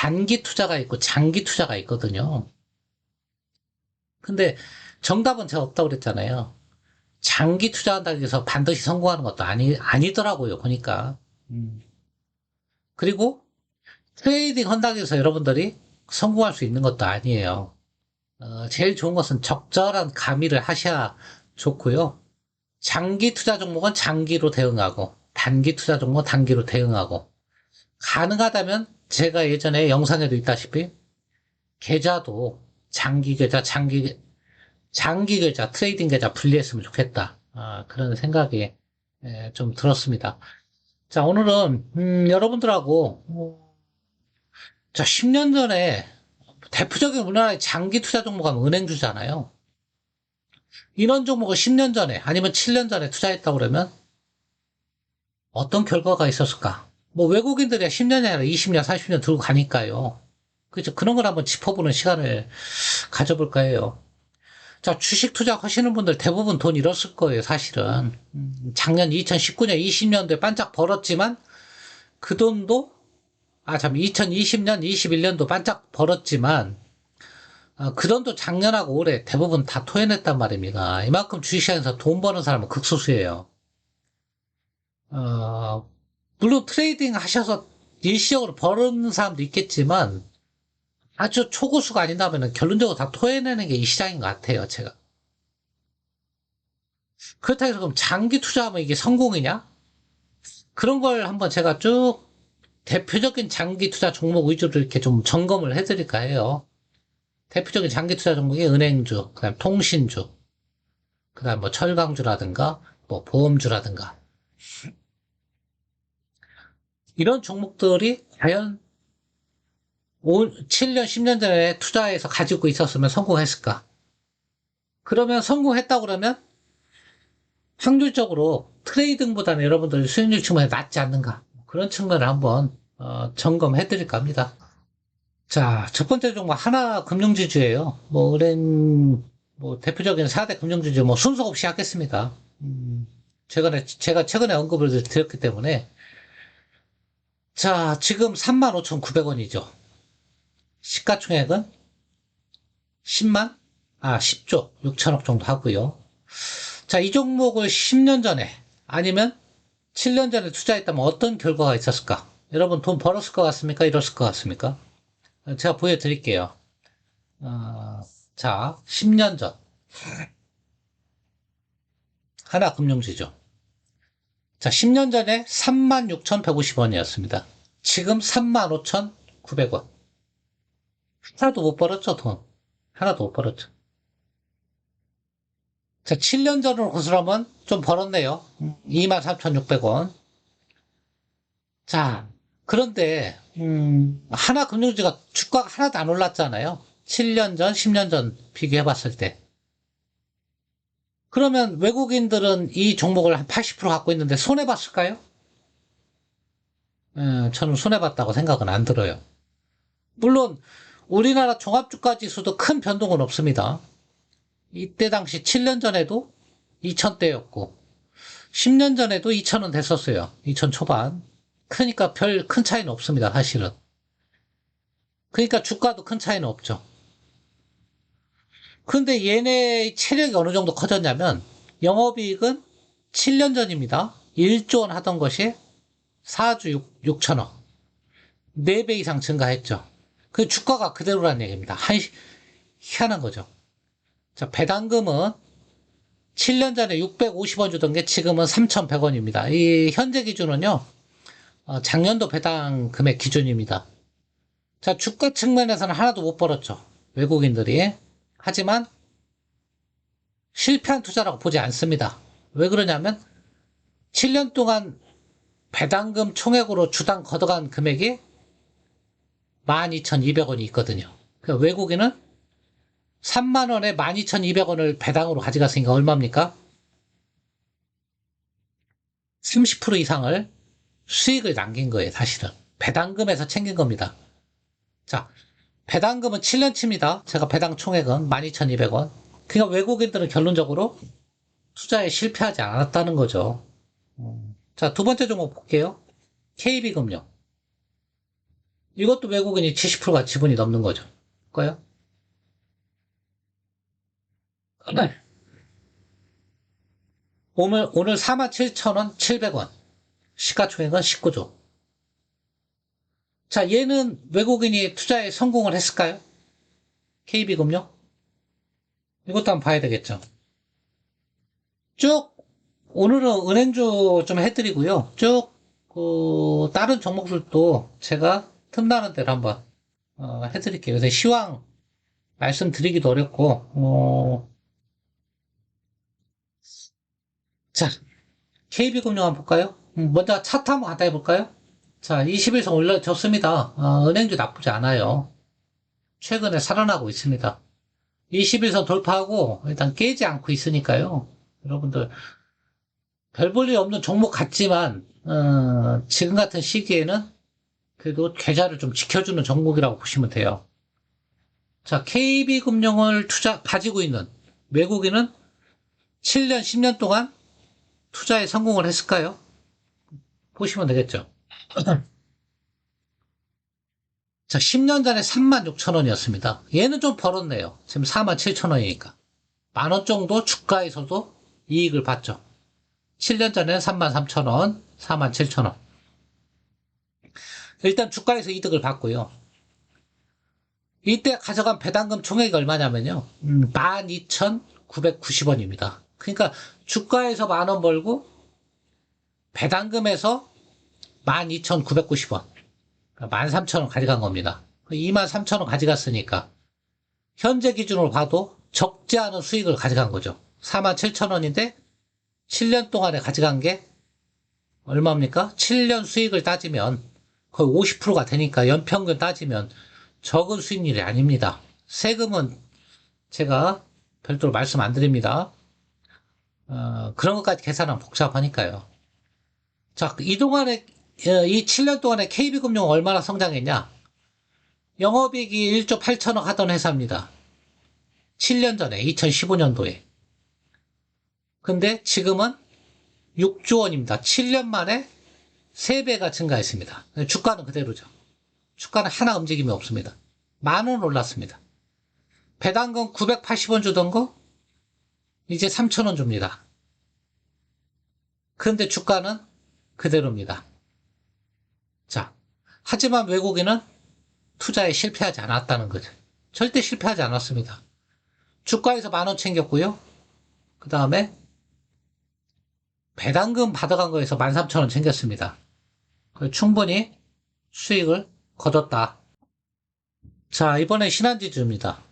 단기 투자가 있고 장기 투자가 있거든요. 근데 정답은 제가 없다고 그랬잖아요. 장기 투자한다고 해서 반드시 성공하는 것도 아니더라고요, 보니까. 음. 그리고 트레이딩 한다고 해서 여러분들이 성공할 수 있는 것도 아니에요. 제일 좋은 것은 적절한 가미를 하셔야 좋고요. 장기 투자 종목은 장기로 대응하고, 단기 투자 종목은 단기로 대응하고, 가능하다면 제가 예전에 영상에도 있다시피, 계좌도 장기 계좌, 장기 계좌, 트레이딩 계좌 분리했으면 좋겠다. 그런 생각이 좀 들었습니다. 자, 오늘은, 여러분들하고, 자, 10년 전에 대표적인 우리나라의 장기 투자 종목은 은행주잖아요. 이런 종목을 10년 전에 아니면 7년 전에 투자했다고 그러면 어떤 결과가 있었을까? 뭐 외국인들이 10년이 아니라 20년, 30년 들고 가니까요. 그죠? 그런 걸 한번 짚어보는 시간을 가져볼까 해요. 자, 주식 투자 하시는 분들 대부분 돈 잃었을 거예요, 사실은. 작년 2019년, 20년도에 반짝 벌었지만 그 돈도, 2020년, 21년도 반짝 벌었지만 그 돈도 작년하고 올해 대부분 다 토해냈단 말입니다. 이만큼 주식시장에서 돈 버는 사람은 극소수예요. 어, 물론 트레이딩 하셔서 일시적으로 버는 사람도 있겠지만 아주 초고수가 아닌다면 결론적으로 다 토해내는 게 이 시장인 것 같아요, 제가. 그렇다고 해서 그럼 장기 투자하면 이게 성공이냐? 그런 걸 한번 제가 쭉 대표적인 장기 투자 종목 위주로 이렇게 좀 점검을 해드릴까 해요. 대표적인 장기 투자 종목이 은행주, 그다음 통신주, 그다음 뭐 철강주라든가 뭐 보험주라든가 이런 종목들이 과연 7년, 10년 전에 투자해서 가지고 있었으면 성공했을까? 그러면 성공했다고 그러면 확률적으로 트레이딩보다는 여러분들 수익률 측면에 낮지 않는가? 그런 측면을 한번 점검해 드릴까 합니다. 자, 첫 번째 종목 하나금융지주예요. 뭐 대표적인 4대 금융지주 뭐 순서 없이 하겠습니다. 제가 최근에 언급을 드렸기 때문에 자, 지금 35,900원이죠. 시가총액은 10만? 10조 6천억 정도 하고요. 자, 이 종목을 10년 전에 아니면 7년 전에 투자했다면 어떤 결과가 있었을까? 여러분 돈 벌었을 것 같습니까? 잃었을 것 같습니까? 제가 보여드릴게요. 자, 10년 전 하나금융지주. 자, 10년 전에 36,150원이었습니다. 지금 35,900원. 하나도 못 벌었죠, 돈. 하나도 못 벌었죠. 자, 7년 전으로 거슬러면 좀 벌었네요. 23,600원. 자, 그런데, 하나금융지가 주가가 하나도 안 올랐잖아요. 7년 전, 10년 전 비교해 봤을 때. 그러면 외국인들은 이 종목을 한 80% 갖고 있는데 손해봤을까요? 저는 손해봤다고 생각은 안 들어요. 물론, 우리나라 종합주가지수도 큰 변동은 없습니다. 이때 당시 7년 전에도 2,000대였고, 10년 전에도 2,000원 됐었어요. 2,000 초반. 그러니까 별 큰 차이는 없습니다, 사실은. 그러니까 주가도 큰 차이는 없죠. 근데 얘네의 체력이 어느 정도 커졌냐면, 영업이익은 7년 전입니다. 1조 원 하던 것이 4주 6천억. 4배 이상 증가했죠. 그 주가가 그대로란 얘기입니다. 희한한 거죠. 자, 배당금은 7년 전에 650원 주던 게 지금은 3,100원입니다. 이 현재 기준은요, 작년도 배당 금액 기준입니다. 자, 주가 측면에서는 하나도 못 벌었죠. 외국인들이. 하지만 실패한 투자라고 보지 않습니다. 왜 그러냐면 7년 동안 배당금 총액으로 주당 걷어간 금액이 12,200원이 있거든요. 그러니까 외국인은 3만 원에 12,200원을 배당으로 가져갔으니까 얼마입니까? 30% 이상을 수익을 남긴 거예요, 사실은. 배당금에서 챙긴 겁니다. 자, 배당금은 7년치입니다. 제가 배당 총액은 12,200원. 그러니까 외국인들은 결론적으로 투자에 실패하지 않았다는 거죠. 자, 두 번째 종목 볼게요. KB금융. 이것도 외국인이 70%가 지분이 넘는 거죠. 그거요? 오늘 47,000원, 700원. 시가총액은 19조. 자, 얘는 외국인이 투자에 성공을 했을까요? KB금융? 이것도 한번 봐야 되겠죠. 쭉, 오늘은 은행주 좀 해드리고요. 쭉, 다른 종목들도 제가 틈나는 대로 한번, 해드릴게요. 그래서 시황 말씀드리기도 어렵고, 자, KB금융 한번 볼까요? 먼저 차트 한번 간단히 볼까요? 자, 20일선 올려줬습니다. 은행주 나쁘지 않아요. 최근에 살아나고 있습니다. 21선 돌파하고 일단 깨지 않고 있으니까요. 여러분들 별 볼 일 없는 종목 같지만 지금 같은 시기에는 그래도 계좌를 좀 지켜주는 종목이라고 보시면 돼요. 자, KB금융을 가지고 있는 외국인은 7년, 10년 동안 투자에 성공을 했을까요? 보시면 되겠죠. 자, 10년 전에 36,000원이었습니다. 얘는 좀 벌었네요. 지금 47,000원이니까. 만 원 정도 주가에서도 이익을 봤죠. 7년 전에는 33,000원, 47,000원. 일단 주가에서 이득을 봤고요. 이때 가져간 배당금 총액이 얼마냐면요. 12,990원입니다. 그러니까 주가에서 만 원 벌고 배당금에서 12,990원. 13,000원 가져간 겁니다. 23,000원 가져갔으니까 현재 기준으로 봐도 적지 않은 수익을 가져간 거죠. 47,000원인데 7년 동안에 가져간 게 얼마입니까? 7년 수익을 따지면 거의 50%가 되니까 연평균 따지면 적은 수익률이 아닙니다. 세금은 제가 별도로 말씀 안 드립니다. 그런 것까지 계산하면 복잡하니까요. 자, 이 7년 동안에 KB금융은 얼마나 성장했냐? 영업이익이 1조 8천억 하던 회사입니다. 7년 전에, 2015년도에. 근데 지금은 6조 원입니다. 7년 만에 3배가 증가했습니다. 주가는 그대로죠. 주가는 하나 움직임이 없습니다. 10,000원 올랐습니다. 배당금 980원 주던 거 이제 3,000원 줍니다. 그런데 주가는 그대로입니다. 자, 하지만 외국인은 투자에 실패하지 않았다는 거죠. 절대 실패하지 않았습니다. 주가에서 10,000원 챙겼고요. 그 다음에 배당금 받아간 거에서 13,000원 챙겼습니다. 충분히 수익을 거뒀다. 자, 이번에 신한지주입니다.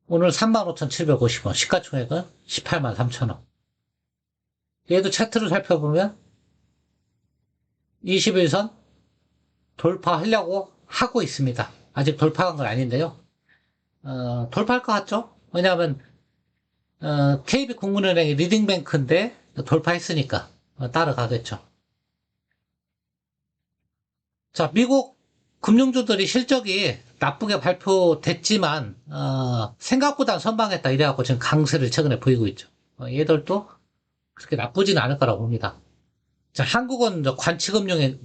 오늘 35,750원, 시가총액은 183,000원. 얘도 차트를 살펴보면 21선 돌파하려고 하고 있습니다. 아직 돌파한 건 아닌데요. 돌파할 것 같죠? 왜냐하면 KB국민은행이 리딩뱅크인데 돌파했으니까 따라가겠죠. 자, 미국 금융주들이 실적이 나쁘게 발표됐지만 생각보다 선방했다 이래갖고 지금 강세를 최근에 보이고 있죠. 얘들도 그렇게 나쁘지는 않을 거라고 봅니다. 자, 한국은 관치금융도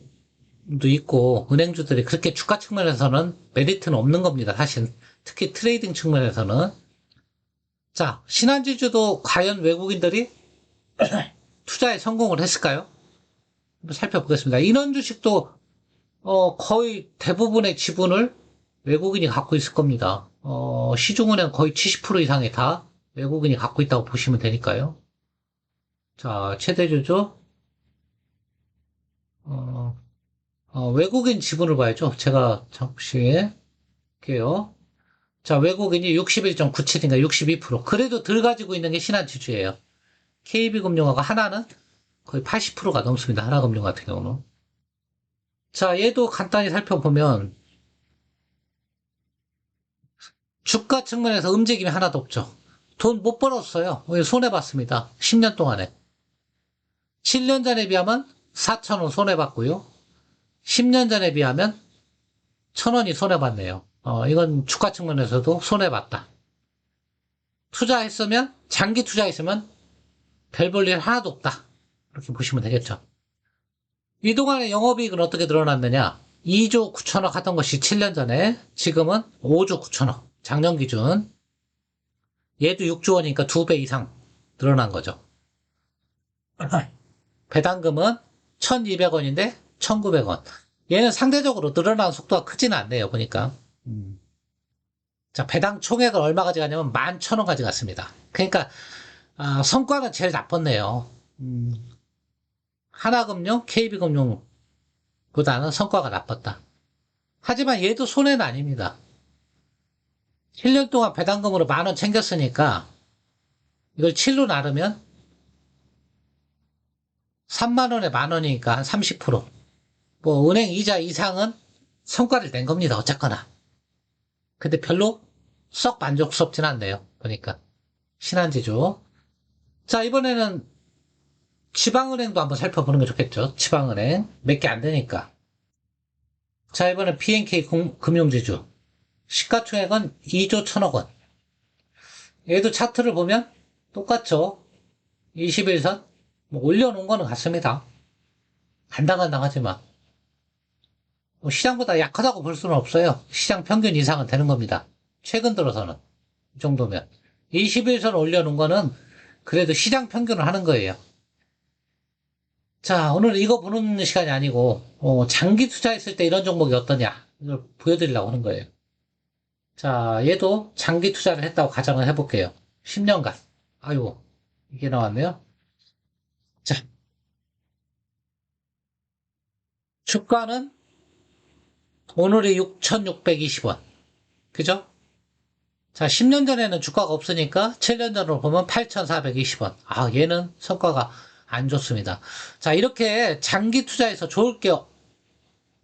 있고 은행주들이 그렇게 주가 측면에서는 메리트는 없는 겁니다. 사실 특히 트레이딩 측면에서는. 자, 신한지주도 과연 외국인들이 투자에 성공을 했을까요? 한번 살펴보겠습니다. 인원주식도 거의 대부분의 지분을 외국인이 갖고 있을 겁니다. 시중은행 거의 70% 이상이 다 외국인이 갖고 있다고 보시면 되니까요. 자, 최대주주 외국인 지분을 봐야죠. 제가 잠시 할게요. 자, 외국인이 61.97인가 62%. 그래도 덜 가지고 있는 게 신한지주예요. KB금융하고 하나는 거의 80%가 넘습니다. 하나금융 같은 경우는. 자, 얘도 간단히 살펴보면 주가 측면에서 움직임이 하나도 없죠. 돈 못 벌었어요. 손해봤습니다. 10년 동안에. 7년 전에 비하면 4,000원 손해봤고요. 10년 전에 비하면 1,000원이 손해봤네요. 이건 주가 측면에서도 손해봤다. 투자했으면, 장기 투자했으면 별 볼 일 하나도 없다. 이렇게 보시면 되겠죠. 이 동안에 영업이익은 어떻게 늘어났느냐? 2조 9천억 하던 것이 7년 전에 지금은 5조 9천억. 작년 기준. 얘도 6조 원이니까 2배 이상 늘어난 거죠. 배당금은 1,200원인데 1,900원. 얘는 상대적으로 늘어나는 속도가 크지는 않네요, 보니까. 자, 배당 총액을 얼마 가져가냐면 11,000원 가져갔습니다. 그러니까, 성과는 제일 나빴네요. 하나금융, KB금융보다는 성과가 나빴다. 하지만 얘도 손해는 아닙니다. 7년 동안 배당금으로 10,000원 챙겼으니까, 이걸 7로 나누면 30,000원에 10,000원이니까 한 30%. 뭐, 은행 이자 이상은 성과를 낸 겁니다, 어쨌거나. 근데 별로 썩 만족스럽진 않네요, 보니까. 신한지주. 자, 이번에는 지방은행도 한번 살펴보는 게 좋겠죠. 지방은행. 몇 개 안 되니까. 자, 이번엔 BNK 금융지주. 시가총액은 2조 1,000억 원. 얘도 차트를 보면 똑같죠. 21선. 뭐 올려놓은 거는 같습니다. 간당간당하지만. 뭐 시장보다 약하다고 볼 수는 없어요. 시장 평균 이상은 되는 겁니다. 최근 들어서는. 이 정도면. 21선 올려놓은 거는 그래도 시장 평균을 하는 거예요. 자, 오늘 이거 보는 시간이 아니고, 장기 투자했을 때 이런 종목이 어떠냐. 이걸 보여드리려고 하는 거예요. 자, 얘도 장기 투자를 했다고 가정을 해볼게요. 10년간. 아이고, 이게 나왔네요. 자, 주가는 오늘이 6,620원. 그죠? 자, 10년 전에는 주가가 없으니까 7년 전으로 보면 8,420원. 아, 얘는 성과가 안 좋습니다. 자, 이렇게 장기 투자에서 좋을 게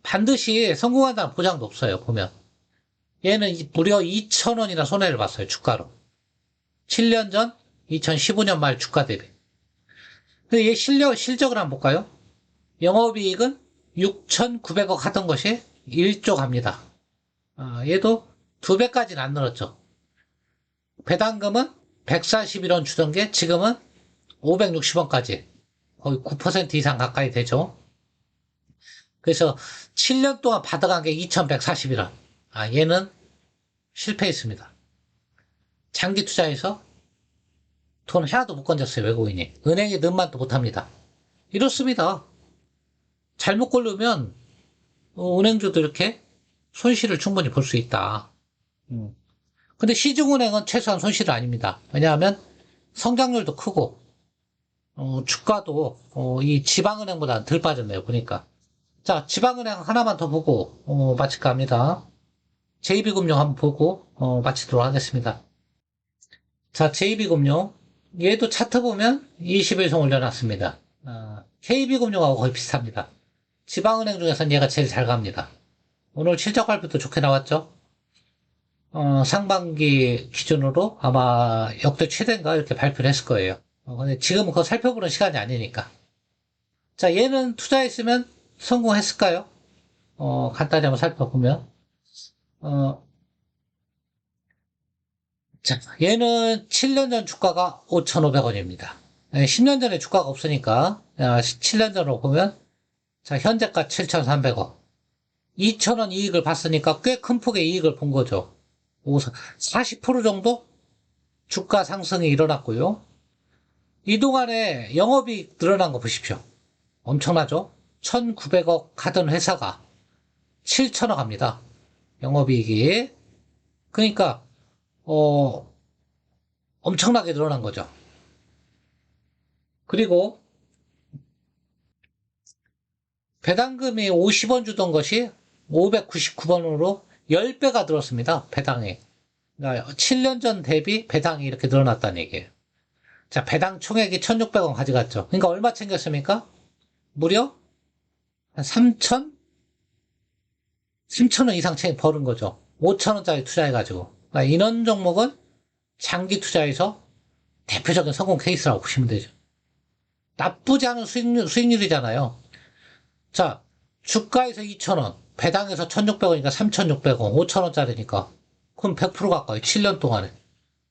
반드시 성공한다는 보장도 없어요, 보면. 얘는 무려 2,000원이나 손해를 봤어요, 주가로. 7년 전, 2015년 말 주가 대비. 근데 얘 실적을 한번 볼까요? 영업이익은 6,900억 하던 것이 1조 갑니다. 얘도 2배까지는 안 늘었죠. 배당금은 141원 주던 게 지금은 560원까지 거의 9% 이상 가까이 되죠. 그래서 7년 동안 받아간 게 2,141원. 얘는 실패했습니다. 장기 투자에서 돈 하나도 못 건졌어요, 외국인이. 은행에 넣은 만도 못 합니다. 이렇습니다. 잘못 고르면 은행주도 이렇게 손실을 충분히 볼 수 있다. 근데 시중은행은 최소한 손실은 아닙니다. 왜냐하면 성장률도 크고 주가도 이 지방은행보다 덜 빠졌네요, 보니까. 자, 지방은행 하나만 더 보고 마칠까 합니다. JB금융 한번 보고 마치도록 하겠습니다. 자, JB금융 얘도 차트 보면 21선 올려놨습니다. KB금융하고 거의 비슷합니다. 지방은행 중에서는 얘가 제일 잘 갑니다. 오늘 실적 발표도 좋게 나왔죠? 상반기 기준으로 아마 역대 최대인가 이렇게 발표를 했을 거예요. 근데 지금은 그거 살펴보는 시간이 아니니까. 자, 얘는 투자했으면 성공했을까요? 간단히 한번 살펴보면. 자, 얘는 7년 전 주가가 5,500원입니다. 10년 전에 주가가 없으니까, 7년 전으로 보면, 자, 현재가 7,300원. 2,000원 이익을 봤으니까 꽤 큰 폭의 이익을 본 거죠. 40% 정도 주가 상승이 일어났고요. 이동안에 영업이익 늘어난 거 보십시오. 엄청나죠? 1,900억 하던 회사가 7,000억 합니다. 영업이익이. 그러니까 엄청나게 늘어난 거죠. 그리고 배당금이 50원 주던 것이 599원으로 10배가 늘었습니다. 배당이. 그러니까 7년 전 대비 배당이 이렇게 늘어났다는 얘기예요. 자, 배당 총액이 1,600원 가져갔죠. 그러니까 얼마 챙겼습니까? 무려 한 3,000원 이상 버는 거죠. 5,000원짜리 투자해가지고. 그러니까 이런 종목은 장기 투자에서 대표적인 성공 케이스라고 보시면 되죠. 나쁘지 않은 수익률이잖아요. 자, 주가에서 2,000원, 배당에서 1,600원이니까 3,600원, 5,000원짜리니까. 그럼 100% 가까이 7년 동안에.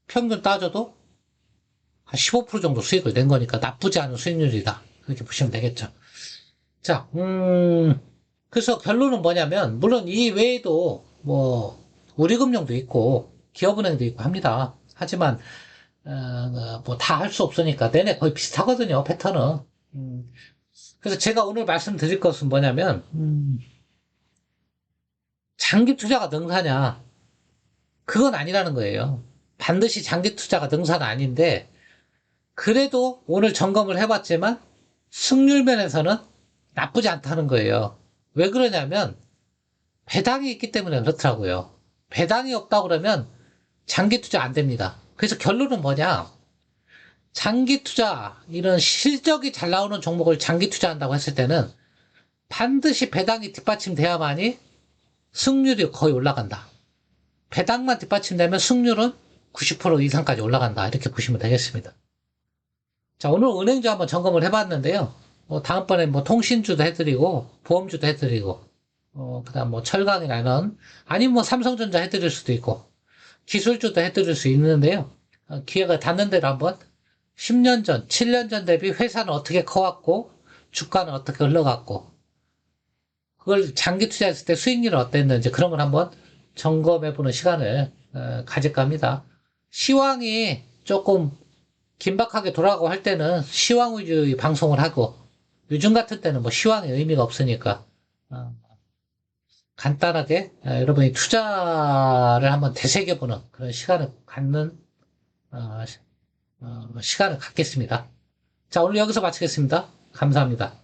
평균 따져도 한 15% 정도 수익을 낸 거니까 나쁘지 않은 수익률이다. 그렇게 보시면 되겠죠. 자, 그래서 결론은 뭐냐면, 물론 이 외에도 뭐, 우리금융도 있고, 기업은행도 있고 합니다. 하지만, 뭐, 다 할 수 없으니까, 내내 거의 비슷하거든요, 패턴은. 음, 그래서 제가 오늘 말씀드릴 것은 뭐냐면, 장기 투자가 능사냐? 그건 아니라는 거예요. 반드시 장기 투자가 능사는 아닌데, 그래도 오늘 점검을 해봤지만, 승률 면에서는 나쁘지 않다는 거예요. 왜 그러냐면, 배당이 있기 때문에 그렇더라고요. 배당이 없다 그러면 장기 투자 안 됩니다. 그래서 결론은 뭐냐? 장기 투자, 이런 실적이 잘 나오는 종목을 장기 투자한다고 했을 때는 반드시 배당이 뒷받침돼야만이 승률이 거의 올라간다. 배당만 뒷받침되면 승률은 90% 이상까지 올라간다. 이렇게 보시면 되겠습니다. 자, 오늘 은행주 한번 점검을 해봤는데요. 다음번에 뭐 통신주도 해드리고, 보험주도 해드리고, 그다음 뭐 철강이나 이런, 아니면 뭐 삼성전자 해드릴 수도 있고, 기술주도 해드릴 수 있는데요. 기회가 닿는 대로 한번 10년 전, 7년 전 대비 회사는 어떻게 커왔고, 주가는 어떻게 흘러갔고, 그걸 장기 투자했을 때 수익률은 어땠는지 그런 걸 한번 점검해보는 시간을 가질까 합니다. 시황이 조금 긴박하게 돌아가고 할 때는 시황 위주의 방송을 하고, 요즘 같은 때는 뭐 시황의 의미가 없으니까, 어, 간단하게 여러분이 투자를 한번 되새겨보는 그런 시간을 갖는 시간을 갖겠습니다. 자, 오늘 여기서 마치겠습니다. 감사합니다.